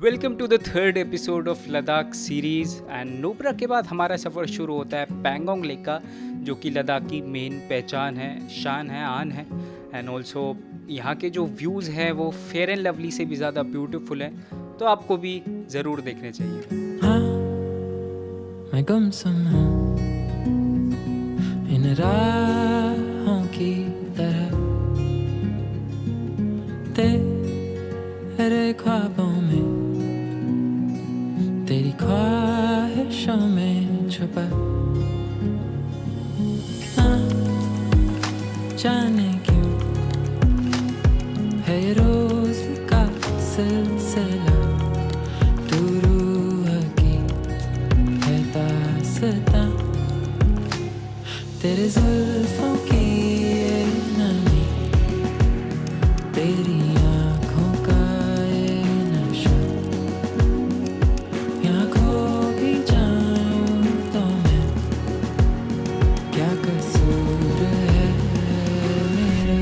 Welcome to the third episode of Ladakh series and Nubra के बाद हमारा सफ़र शुरू होता है पैंगोंग लेक का, जो कि लद्दाख की मेन पहचान है, शान है, आन है। एंड ऑल्सो यहाँ के जो व्यूज़ हैं वो फेयर एंड लवली से भी ज़्यादा ब्यूटीफुल हैं, तो आपको भी ज़रूर देखने चाहिए। हाँ, मैं गुमसुम हूँ इन राहों की तरह, तेरे ख्वाबों में, तेरी ख्वाहिशों में छुपा। हाँ, जाने क्यों है ये रोज का सिलसिला, तू रूह की है दास्तां, तेरे जुल्फों की ये नमी, तेरी आँखों का ये नशा, यहाँ खो भी जाऊं तो मैं, क्या कसूर है मेरा।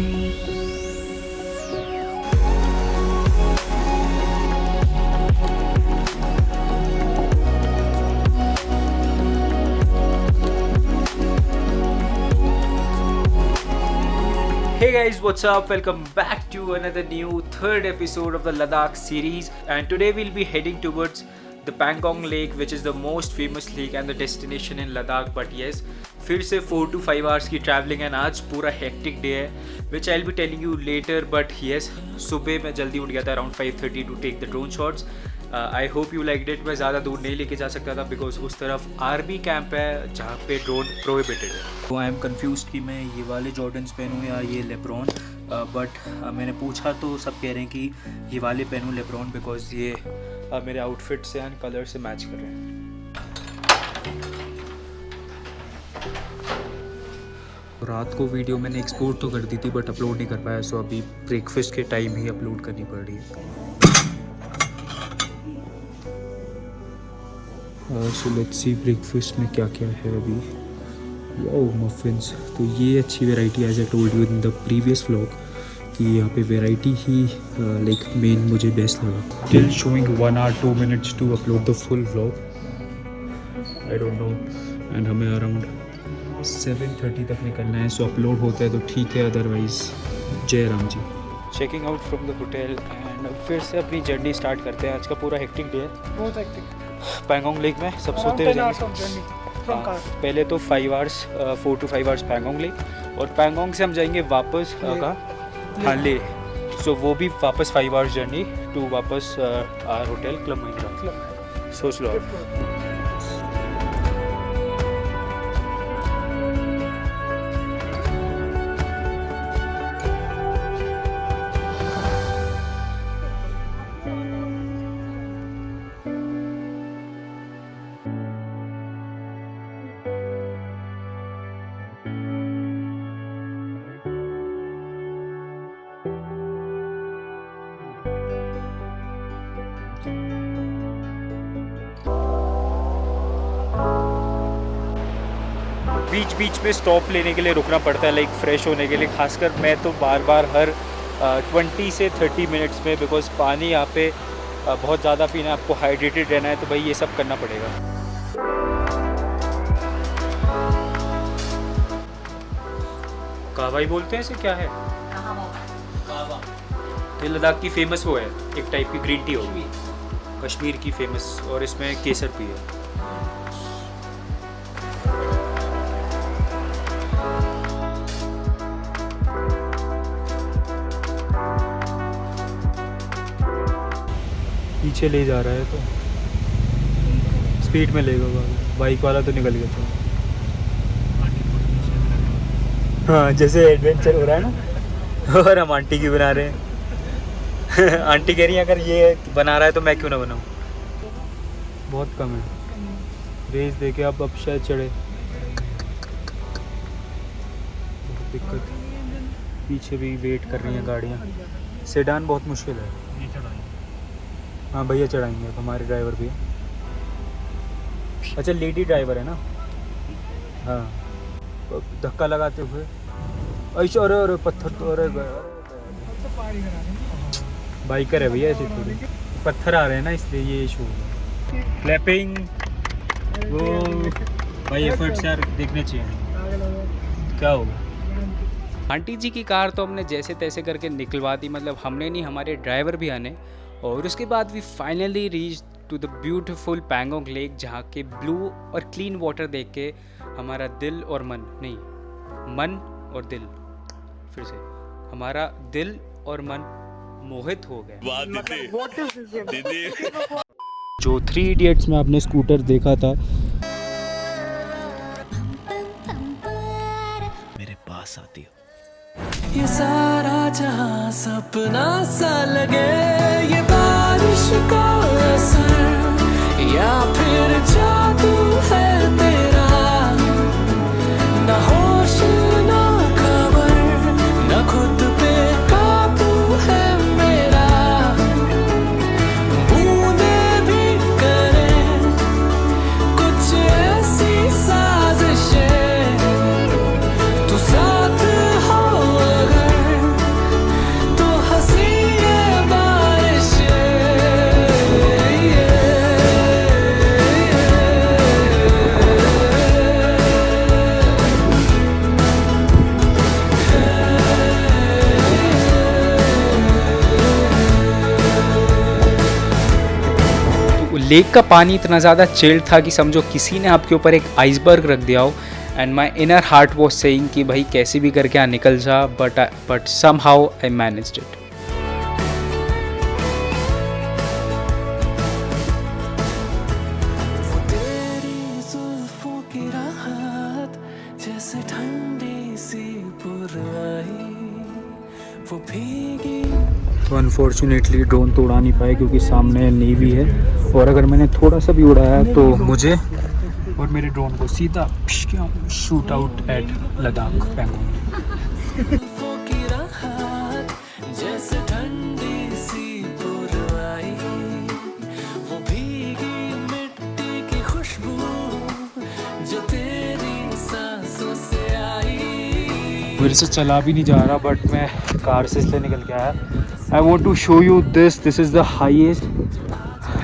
Hey guys, what's up? Welcome back to another new third episode of the Ladakh series, and today we'll be heading towards the Pangong Lake, which is the most famous lake and the destination in Ladakh. But yes, फिर से 4 to 5 hours की traveling and आज पूरा hectic day है, which I'll be telling you later. But yes, सुबह मैं जल्दी उठ गया था around 5:30 to take the drone shots. I hope you like it. मैं ज़्यादा दूर नहीं लेके जा सकता था बिकॉज उस तरफ आर्मी कैंप है जहाँ पे ड्रोन प्रोहिबिटेड है। तो आई एम कन्फ्यूज कि मैं ये वाले जॉर्डन्स पहनूँ या ये लेब्रॉन, बट मैंने पूछा तो सब कह रहे हैं कि ये वाले पहनूँ लेब्रॉन बिकॉज ये मेरे आउटफिट से एंड कलर से मैच कर रहे हैं। रात को वीडियो मैंने एक्सपोर्ट तो कर दी थी बट अपलोड नहीं कर पाया, सो अभी ब्रेकफास्ट के टाइम ही अपलोड करनी पड़ रही है। सो लेट्स सी ब्रेकफास्ट में क्या क्या है अभी। Wow, muffins. तो ये अच्छी variety, as I told you in the previous vlog कि यहाँ पे वैरायटी ही लाइक मेन मुझे बेस्ट लगा। Till showing 1 hour 2 minutes to upload the full vlog, I don't know. And हमें अराउंड 7:30 तक निकलना है, सो अपलोड होता है तो ठीक है, otherwise Jai Ram ji. Checking out from the hotel एंड फिर से अपनी जर्नी स्टार्ट करते हैं। आज का पूरा हेक्टिक डे है, बहुत हेक्टिक। पैंगोंग लेक में सब सोते हुए जाएंगे। पहले तो 4 to 5 hours पैंगोंग लेक, और पैंगोंग से हम जाएंगे वापस कहाँ, ले। सो वो भी वापस 5 hours जर्नी टू वापस आर होटल क्लब महिंद्रा। सोच लो आप। बीच में स्टॉप लेने के लिए रुकना पड़ता है, लाइक फ्रेश होने के लिए। खासकर मैं तो बार बार हर 20 से 30 मिनट्स में, बिकॉज पानी यहाँ पे बहुत ज़्यादा पीना है, आपको हाइड्रेटेड रहना है, तो भाई ये सब करना पड़ेगा। कावाई बोलते हैं इसे, क्या है? ये लद्दाख की फेमस वो है, एक टाइप की ग्रीन टी होगी, कश्मीर की फेमस, और इसमें केसर भी है। पीछे ले जा रहा है तो स्पीड में लेगा बाइक वाला, तो निकल गया था। हाँ, जैसे एडवेंचर हो रहा है ना, और हम आंटी की बना रहे हैं। आंटी कह रही है अगर ये बना रहा है तो मैं क्यों ना बनाऊँ। बहुत कम है रेस देके, अब शायद चढ़े। बहुत दिक्कत, पीछे भी वेट कर रही हैं गाड़ियाँ। सेडान बहुत मुश्किल है। हाँ भैया चढ़ाएंगे, अब हमारे ड्राइवर भी। अच्छा, लेडी ड्राइवर है ना। हाँ, धक्का लगाते हुए ऐसे, अरे पत्थर तो, अरे बाइकर है भैया ऐसी थोड़ी। पत्थर आ रहे हैं ना, इसलिए ये इशू हो गया। क्लैपिंग वो भाई एफर्ट्स यार देखने चाहिए। क्या होगा? आंटी जी की कार तो हमने जैसे तैसे करके निकलवा दी, मतलब हमने नहीं, हमारे ड्राइवर भी आने। और उसके बाद we finally reach to the beautiful Pangong lake, जहाँ के ब्लू और क्लीन वाटर देख के हमारा दिल और मन और दिल, फिर से हमारा दिल और मन मोहित हो गए। जो 3 इडियट्स में आपने स्कूटर देखा था, मेरे पास आती हो। ये सारा जहां सपना सा लगे, ये बारिश का असर या फिर जादू है तेरा, ना होश ना खबर, ना खुद पे काबू है मेरा। बूंदे भी करें कुछ ऐसी साजिशें, तू साथ हो अगर तो हंसी ये बारिशें। लेक का पानी इतना ज़्यादा चिल्ड था कि समझो किसी ने आपके ऊपर एक आइसबर्ग रख दिया हो। And my inner heart was saying कि भाई कैसे भी करके यहाँ निकल जा, but somehow I managed it. वो तेरी जुल्फों की राहत जैसे ठंडी सी पुरवाई, वो भीगी तो अनफॉर्चुनेटली ड्रोन तो उड़ा नहीं पाए क्योंकि सामने नेवी है, और अगर मैंने थोड़ा सा भी उड़ाया तो मुझे और मेरे ड्रोन को सीधा shoot out at Ladakh Pangong. जुल्फों की राहत जैसे ठंडी सी पुरवाई, वो भीगी मिट्टी की खुशबू जो तेरी सांसों से आई। मेरे से चला भी नहीं जा रहा, बट मैं कार से इसलिए निकल के आया। I want to show you this is the highest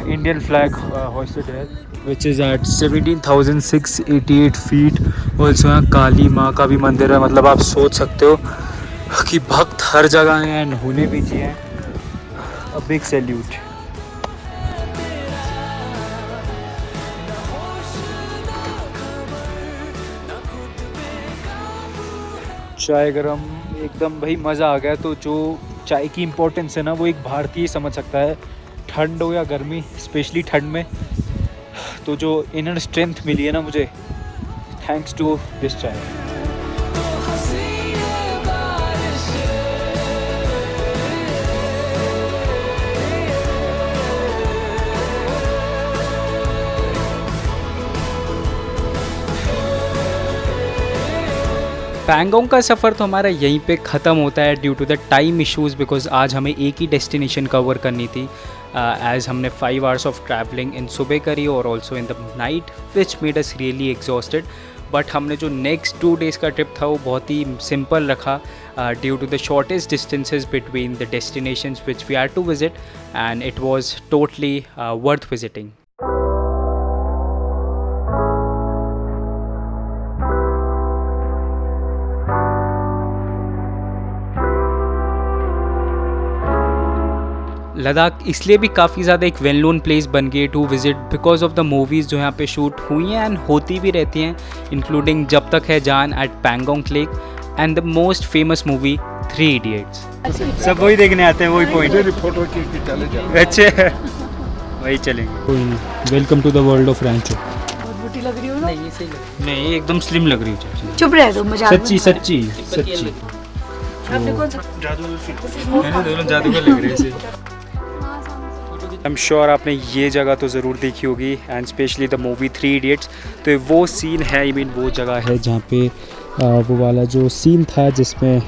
Indian flag hosted है, which is at 17,688 feet. Also यहाँ काली माँ का भी मंदिर है। मतलब आप सोच सकते हो कि भक्त हर जगह हैं एंड होने भी चाहिए। A big salute. चाय गरम एकदम भाई मज़ा आ गया। तो जो चाय की इम्पोर्टेंस है ना, वो एक भारतीय समझ सकता है, ठंड हो या गर्मी, स्पेशली ठंड में। तो जो इनर स्ट्रेंथ मिली है ना मुझे, थैंक्स टू दिस चाय। पैंगोंग का सफ़र तो हमारा यहीं पे ख़त्म होता है due to the time issues, because आज हमें एक ही डेस्टिनेशन कवर करनी थी। एज हमने 5 hours ऑफ ट्रैवलिंग इन सुबह करी और also in the night, which made us really exhausted. But हमने जो नेक्स्ट 2 days का ट्रिप था वो बहुत ही सिंपल रखा due to the shortest distances between the destinations which we are to visit, and it was totally worth visiting. Ladakh इसलिए भी काफ़ी ज़्यादा एक वेल नोन प्लेस बन गई to visit because of the movies जो यहाँ पे शूट हुई हैं एंड होती भी रहती हैं, इंक्लूडिंग जब Tak Hai Jaan at Pangong lake and the most famous movie 3 Idiots। सब वही देखने आते हैं, वही पॉइंट। फोटो खींच के चले जाओ। अच्छे वही चलेंगे। कोई नहीं, welcome to the world of Rancho. बहुत बुरी लग रही हो ना? नहीं, सही लग नहीं एकदम स्लिम लग रही है। चुप रह दो, मजाक सच्ची सच्ची सच्ची आपने कौन सा जादूगर लग रहे हैं। आई एम श्योर आपने ये जगह तो ज़रूर देखी होगी, and specially the movie 3 Idiots। तो वो सीन है, आई मीन वो जगह है जहाँ पे वो वाला जो सीन था जिसमें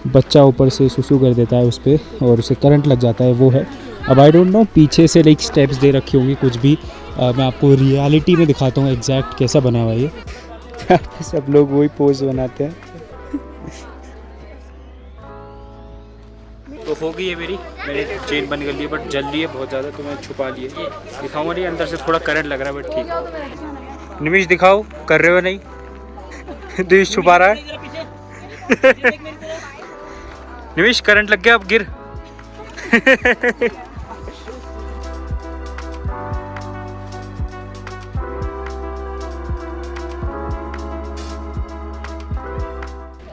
बच्चा ऊपर से सुसु कर देता है उस पर और उसे करंट लग जाता है, वो है। अब आई डोंट नो पीछे से लाइक स्टेप्स दे रखी होंगी कुछ भी, मैं आपको रियलिटी में दिखाता हूँ एग्जैक्ट कैसा बना हुआ है ये। सब लोग वही पोज बनाते हैं। तो हो गई है मेरी चेन बंद कर ली है, बट जल रही है बहुत ज़्यादा, तो मैं छुपा लिए दिखाऊंगा नहीं, अंदर से थोड़ा करंट लग रहा है, बट ठीक है। निमिष दिखाओ, कर रहे हो नहीं? दिनेश छुपा रहा है। निमिष करंट लग गया, अब गिर।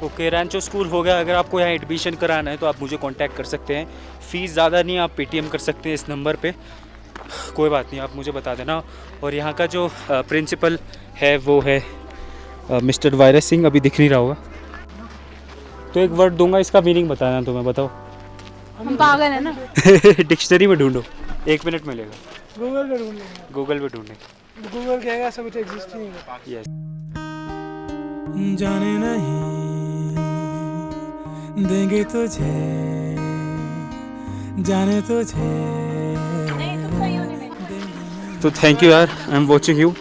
ओके, रैंचो स्कूल हो गया। अगर आपको यहाँ एडमिशन कराना है तो आप मुझे कांटेक्ट कर सकते हैं। फ़ीस ज़्यादा नहीं, आप पेटीएम कर सकते हैं इस नंबर पे, कोई बात नहीं, आप मुझे बता देना। और यहाँ का जो प्रिंसिपल है वो है मिस्टर वायरस सिंह, अभी दिख नहीं रहा होगा। तो एक वर्ड दूंगा, इसका मीनिंग बताना तुम्हें, बताओ। हम पागल है ना। डिक्शनरी में ढूंढो, 1 मिनट मिलेगा। गूगल पे ढूंढ लेंगे। गूगल पे ढूंढे। गूगल कहेगा सब कुछ एग्जिस्ट नहीं होगा। यस। जाने नहीं देंगे तुझे, जाने तुझे। तो थैंक यू यार, आई एम वॉचिंग यू।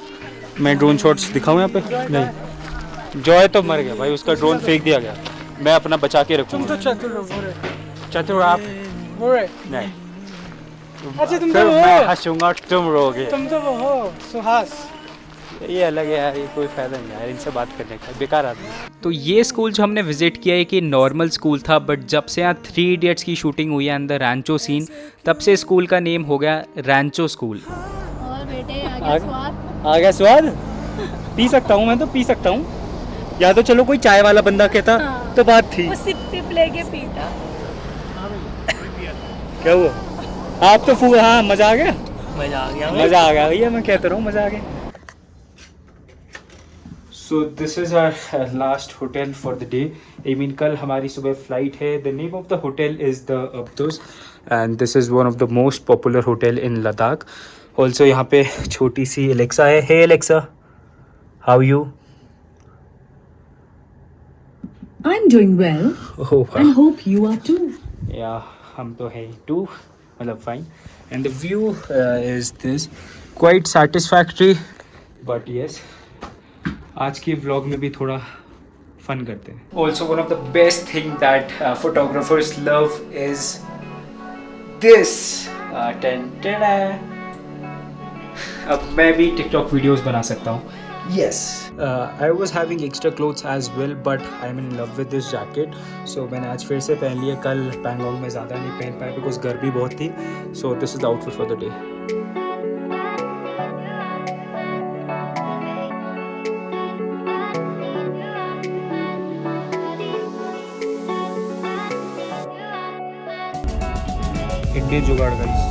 मैं ड्रोन शॉट्स दिखाऊं यहाँ पे? नहीं, जॉय तो मर गया भाई, उसका ड्रोन फेंक दिया गया, मैं अपना बचा के तुम रखूँगा। तो चतुर हो बोरे। चतुर आप बोरे। नहीं, अच्छा तुम फिर तो मैं हो। हंसूंगा, तुम रोगे। तुम तो वो हो सुहास। ये अलग है यार, ये कोई फायदा नहीं यार इनसे बात करने का, बेकार आदमी। तो ये स्कूल जो हमने विज़िट किया है कि नॉर्मल स्कूल था, बट जब से यहाँ 3 इडियट्स की शूटिंग हुई है अंदर रैंचो सीन, तब से स्कूल का नेम हो गया रैंचो स्कूल। और बेटे आ आ गया स्वाद? पी सकता हूँ मैं, तो पी सकता हूँ, या तो चलो कोई चाय वाला बंदा कहता तो बात थी। वो सिप सिप लेके पीता। क्या हुआ? आप तो फूल, हाँ मजा आ गया, मजा आ गया भैया, मैं कहता रहा हूँ मजा आ गया। So this is our last hotel for the day. I mean कल हमारी सुबह फ्लाइट है। The name of the hotel is the Abdus and this is one of the most popular hotel in Ladakh. Also यहाँ पे छोटी सी Alexa है। Hey Alexa, how are you? I'm doing well Oh wow. and hope you are too. Yeah, हम तो है too, मतलब fine. And the view is this, quite satisfactory. But yes, आज की व्लॉग में भी थोड़ा फन करते हैं। Also one of the best thing that photographers love is this. अब मैं भी टिकटॉक वीडियोस बना सकता हूँ। Yes, I was having extra clothes as well, but I am in love with this jacket, so मैंने आज फिर से पहन लिया। कल पैंगोंग में ज़्यादा नहीं पहन पाया बिकॉज गर्मी बहुत थी। So this is the outfit for the day. Indian जुगाड़ गाइस।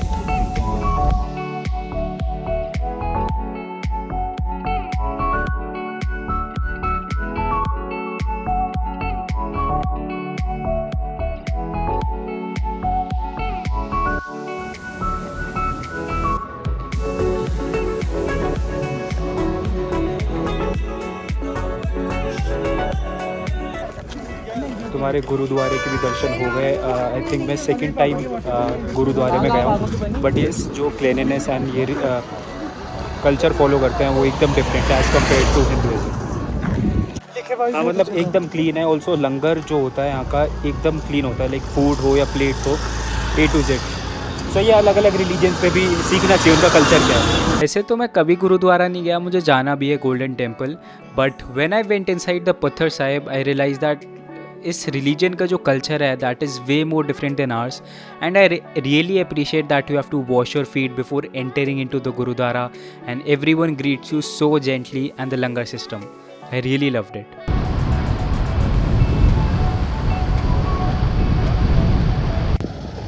तुम्हारे गुरुद्वारे के भी दर्शन हो गए। आई थिंक मैं सेकंड टाइम गुरुद्वारे में गया हूँ, बट ये जो क्लीनलीनेस एंड ये कल्चर फॉलो करते हैं वो एकदम डिफरेंट है एज़ कम्पेयर टू हिंदुइज्म। हाँ, मतलब एकदम क्लीन है। ऑल्सो लंगर जो होता है यहाँ का एकदम क्लीन होता है, लाइक फूड हो या प्लेट हो, A to Z। सही है, अलग अलग रिलीजन्स पे भी सीखना चाहिए उनका कल्चर क्या है। ऐसे तो मैं कभी गुरुद्वारा नहीं गया, मुझे जाना भी है golden temple, but when I went inside the Pathar Sahib I realise that इस रिलीजन का जो कल्चर है that is way more different than ours, and I really appreciate that you have to wash your feet before entering into the gurudwara and everyone greets you so gently and the langar system, I really loved it.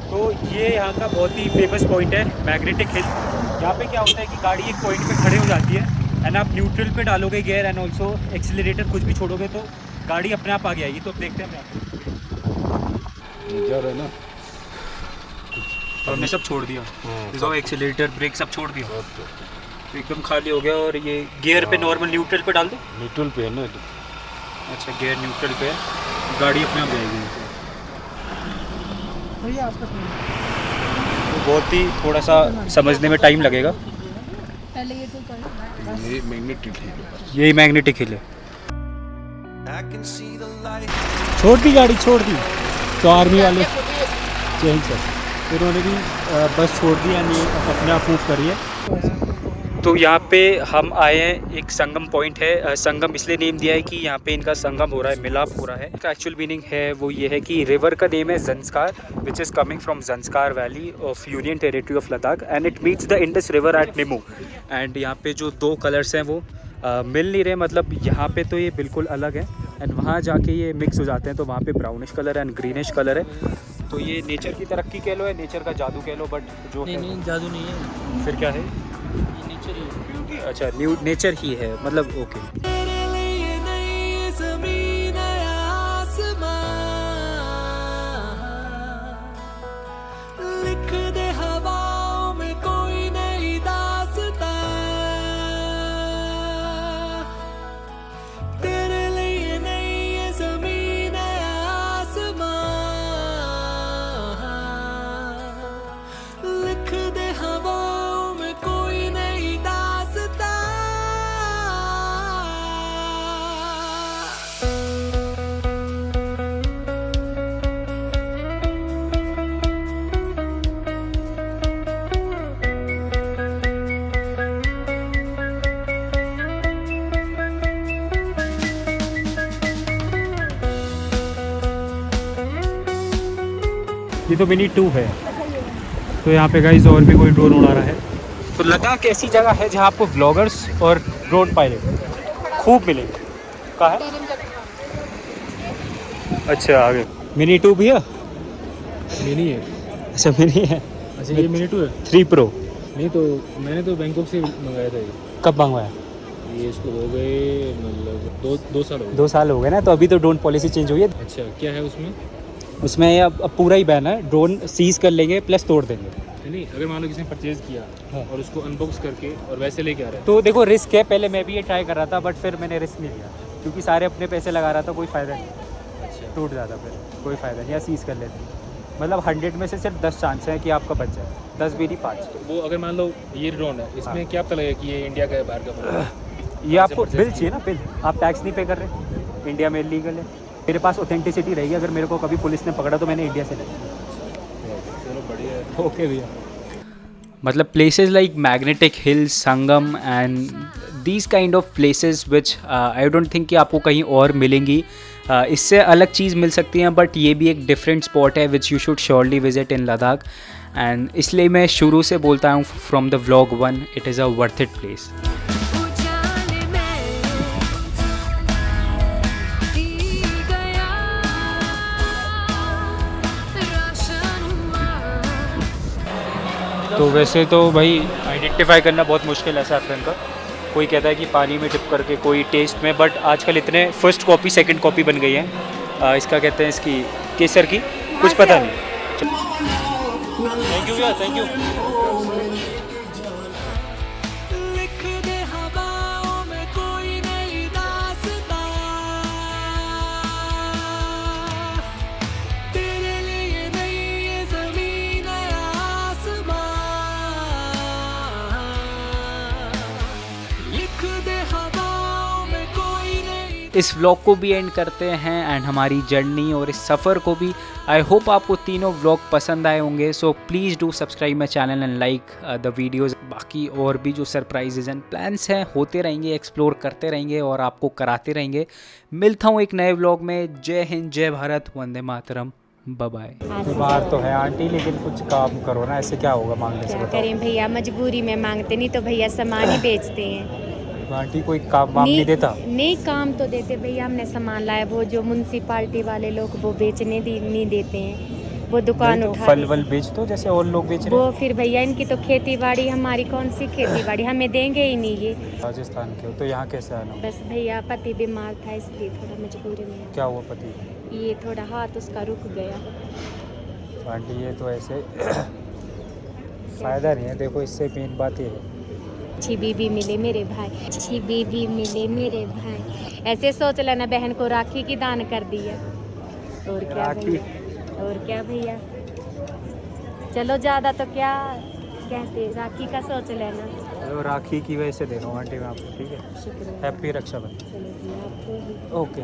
तो ये यहाँ का बहुत ही famous point है magnetic hill. यहाँ पे क्या होता है कि गाड़ी एक पॉइंट पे खड़े हो जाती है एंड आप न्यूट्रल पे डालोगे गियर एंड ऑल्सो एक्सीलरेटर कुछ भी छोड़ोगे तो गाड़ी अपने आप आगे आएगी। तो अब देखते हैं है ना, और हमने सब छोड़ दिया, एक्सीलरेटर ब्रेक सब छोड़ दिया, तो एकदम खाली हो गया। और ये गियर पे नॉर्मल न्यूट्रल पे डाल दो, न्यूट्रल पे है ना। अच्छा गियर न्यूट्रल पे है, गाड़ी अपने आप जाएगी। भैया आपका तो बहुत ही थोड़ा सा समझने में टाइम लगेगा। पहले ये तो कर। ये मैग्नेटिक है। यही मैग्नेटिक हिल है। छोड़ दी गाड़ी, छोड़ दी। तो आर्मी वाले चेंज सर, इन्होंने भी बस छोड़ दी यानी अपने आप मूव करिए। तो यहाँ पे हम आए हैं, एक संगम पॉइंट है। संगम इसलिए नेम दिया है कि यहाँ पे इनका संगम हो रहा है, मिलाप हो रहा है। इसका एक्चुअल मीनिंग है वो ये है कि रिवर का नेम है Zanskar, which is coming from Zanskar valley of union territory of Ladakh and it meets the Indus river at Nimmu. And यहाँ पे जो दो कलर्स हैं वो मिल नहीं रहे, मतलब यहाँ पे तो ये बिल्कुल अलग है एंड वहाँ जाके ये मिक्स हो जाते हैं, तो वहाँ पे brownish colour and greenish colour है। तो ये नेचर की तरक्की कह लो या नेचर का जादू कह लो, बट जो नहीं जादू नहीं है, फिर क्या है? नेचर ही। अच्छा, न्यू नेचर ही है, मतलब ओके। ये तो मिनी 2 है। तो यहाँ पे गाइस और भी कोई ड्रोन उड़ा रहा है। तो लद्दाख ऐसी जगह है जहाँ आपको व्लॉगर्स और ड्रोन पायलट खूब मिलेंगे। कहाँ है? अच्छा आगे मिनी 2 भी है? मिनी है। अच्छा मिनी है। अच्छा ये मिनी 2 है? 3 Pro। नहीं तो मैंने तो बैंकॉक से मंगाया था ये। कब मंगवाया? ये इसको हो गए मतलब दो साल हो गए। 2 साल हो गए ना, तो अभी तो ड्रोन पॉलिसी चेंज हुई है। अच्छा क्या है उसमें? उसमें अब पूरा ही बैन है, ड्रोन सीज कर लेंगे प्लस तोड़ देंगे। नहीं अगर मान लो किसी ने परचेज किया हाँ। और उसको अनबॉक्स करके और वैसे लेके आ रहा है तो देखो रिस्क है, पहले मैं भी ये ट्राई कर रहा था बट फिर मैंने रिस्क नहीं लिया क्योंकि सारे अपने पैसे लगा रहा था, कोई फ़ायदा नहीं। अच्छा टूट जाता फिर, कोई फ़ायदा नहीं, या सीज कर लेते। मतलब 100 में से सिर्फ 10 चांस है कि आपका बच जाए, 10 भी नहीं 5। वो अगर मान लो ये ड्रोन है, इसमें हाँ। क्या पता लगेगा कि ये इंडिया का है बाहर का बना है? ये आपको बिल चाहिए ना, बिल। आप टैक्स नहीं पे कर रहे, इंडिया में लीगल है। मेरे पास ऑथेंटिसिटी रहेगी, अगर मेरे को कभी पुलिस ने पकड़ा तो मैंने इंडिया से लिया। चलो बढ़िया है। ओके भैया। मतलब places like magnetic hills, Sangam and these kind of places which I don't think कि आपको कहीं और मिलेंगी। इससे अलग चीज़ मिल सकती हैं, बट ये भी एक डिफरेंट स्पॉट है which you should surely visit in Ladakh. And इसलिए मैं शुरू से बोलता हूँ from the vlog 1, it is a worth it place. तो वैसे तो भाई आइडेंटिफाई करना बहुत मुश्किल है सैफरन का। कोई कहता है कि पानी में डिप करके, कोई टेस्ट में, बट आजकल इतने फर्स्ट कॉपी सेकंड कॉपी बन गई है। इसका कहते हैं इसकी केसर की, कुछ पता नहीं। थैंक यू भैया, थैंक यू। इस व्लॉग को भी एंड करते हैं एंड हमारी जर्नी और इस सफ़र को भी। आई होप आपको तीनों व्लॉग पसंद आए होंगे। So please do subscribe my channel and like the videos. बाकी और भी जो सरप्राइजेज एंड प्लान्स हैं होते रहेंगे, एक्सप्लोर करते रहेंगे और आपको कराते रहेंगे। मिलता हूँ एक नए व्लॉग में। जय हिंद, जय भारत, वंदे मातरम, बाय बाय। बीमार तो है आंटी, लेकिन कुछ काम करो ना, ऐसे क्या होगा मांगने से? क्या करें भैया, मजबूरी में मांगते, नहीं तो भैया सामान ही बेचते हैं। आंटी कोई काम वाम नहीं देता? नहीं काम तो देते भैया, हमने सामान लाया, वो जो म्यूनसिपाल्टी वाले लोग वो बेचने नहीं देते हैं, वो दुकान तो उठा फल वल बेच दो जैसे और लोग बेच रहे वो हैं। फिर भैया इनकी तो खेती बाड़ी, हमारी कौन सी खेती बाड़ी, हमें देंगे ही नहीं ये। राजस्थान के हो तो यहाँ कैसे आना? बस भैया पति बीमार था इसलिए थोड़ा मजबूरी में। क्या हुआ पति? ये थोड़ा हाथ उसका रुक गया। आंटी ये तो ऐसे फ़ायदा नहीं है, देखो इससे मेन बात ये है। अच्छी बीवी मिले मेरे भाई, अच्छी बीवी मिले मेरे भाई, ऐसे सोच लेना बहन को राखी की दान कर दिया। और क्या भैया, और क्या भैया, चलो ज़्यादा तो क्या कहते, राखी का सोच लेना। तो राखी की वजह से दे रहा हूँ आंटी मैं आपको, ठीक है? शुक्रिया। हैप्पी रक्षाबंधन। चलो भैया आपको भी। ओके।